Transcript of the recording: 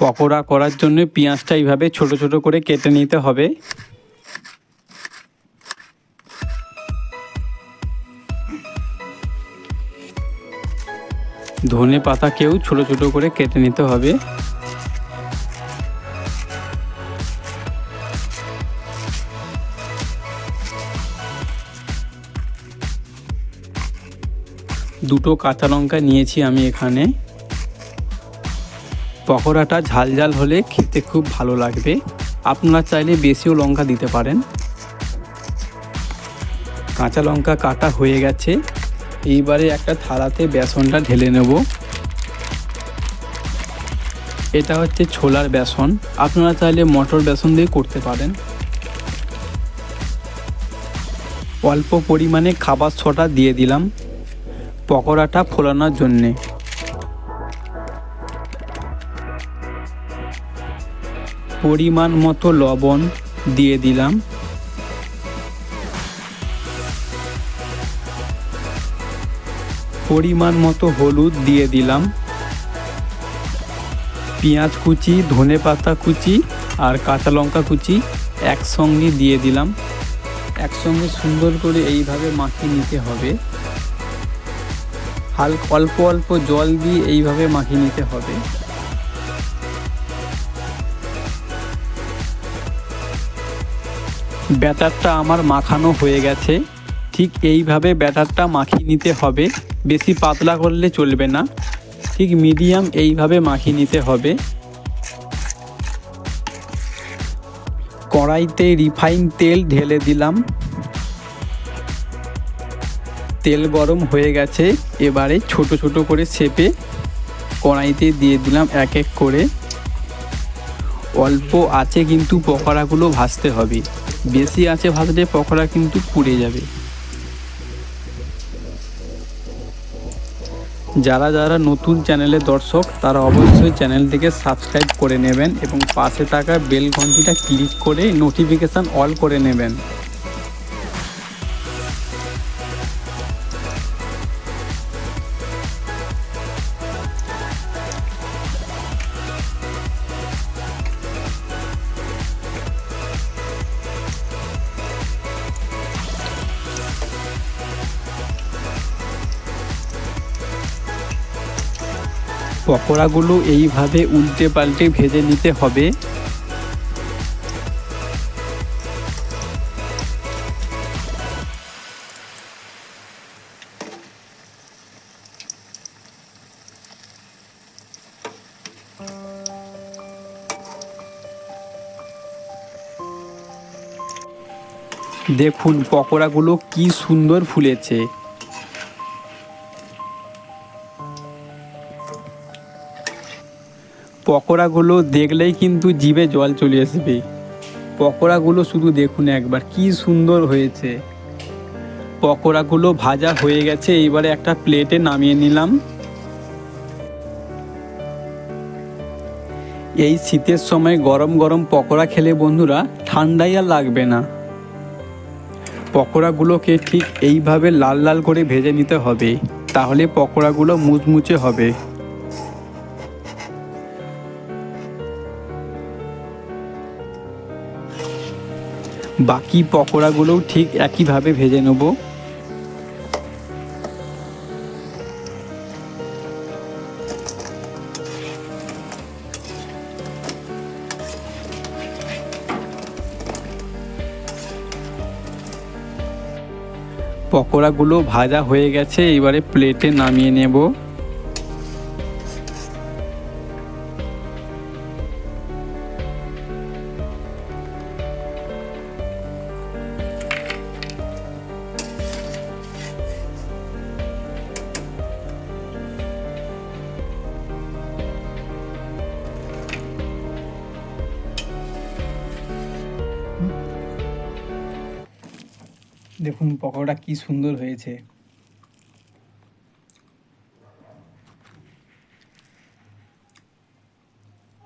পকোড়া করার জন্য পেঁয়াজটা এইভাবে ছোট ছোট করে কেটে নিতে হবে। ধনে পাতাকেও ছোট ছোট করে কেটে নিতে হবে। দুটো কাঁচা লঙ্কা নিয়েছি আমি এখানে। পকোড়াটা ঝাল ঝাল হলে খেতে খুব ভালো লাগবে, আপনারা চাইলে বেশিও লঙ্কা দিতে পারেন। কাঁচা লঙ্কা কাটা হয়ে গেছে, এইবারে একটা থালাতে বেসনটা ঢেলে নেব। এটা হচ্ছে ছোলার বেসন, আপনারা চাইলে মটর বেসন দিয়ে করতে পারেন। অল্প পরিমাণে খাবার সোডা দিয়ে দিলাম পকোড়াটা ফোলানোর জন্যে। পরিমাণ মতো লবণ দিয়ে দিলাম। পরিমাণ মতো হলুদ দিয়ে দিলাম। পেঁয়াজ কুচি, ধনে পাতা কুচি আর কাঁচা লঙ্কা কুচি একসঙ্গে দিয়ে দিলাম। একসঙ্গে সুন্দর করে এইভাবে মাখিয়ে নিতে হবে। অল্প অল্প জল দিয়ে এইভাবে মাখিয়ে নিতে হবে। ব্যাটারটা আমার মাখানো হয়ে গেছে, ঠিক এইভাবে ব্যাটারটা মাখিয়ে নিতে হবে। বেশি পাতলা করলে চলবে না, ঠিক মিডিয়াম এইভাবে মাখিয়ে নিতে হবে। কড়াইতে রিফাইন তেল ঢেলে দিলাম। তেল গরম হয়ে গেছে, এবারে ছোট ছোট করে শেপে কড়াইতে দিয়ে দিলাম এক এক করে। অল্প আঁচে কিন্তু পকোড়াগুলো ভাজতে হবে, বেশি আঁচে ভাজলে পকোড়া কিন্তু পুড়ে যাবে। যারা যারা নতুন চ্যানেলের দর্শক তারা অবশ্যই চ্যানেলটিকে সাবস্ক্রাইব করে নেবেন এবং পাশে থাকা বেল ঘন্টিটা ক্লিক করে নোটিফিকেশান অল করে নেবেন। পকোড়াগুলো এইভাবে উল্টে পাল্টে ভেজে নিতে হবে। দেখুন পকোড়াগুলো কি সুন্দর ফুলেছে। পকোড়াগুলো দেখলেই কিন্তু জিভে জল চলে আসবে। পকোড়াগুলো শুধু দেখুন একবার কি সুন্দর হয়েছে। পকোড়াগুলো ভাজা হয়ে গেছে, এইবারে একটা প্লেটে নামিয়ে নিলাম। এই শীতের সময় গরম গরম পকোড়া খেলে বন্ধুরা ঠান্ডাই আর লাগবে না। পকোড়াগুলোকে ঠিক এইভাবে লাল লাল করে ভেজে নিতে হবে, তাহলে পকোড়াগুলো মুচমুচে হবে। বাকি পকোড়াগুলোও ঠিক একইভাবে ভেজে নেব। পকোড়াগুলো ভাজা হয়ে গেছে, এবারে প্লেটে নামিয়ে নেব। দেখুন পকোড়া কি সুন্দর হয়েছে।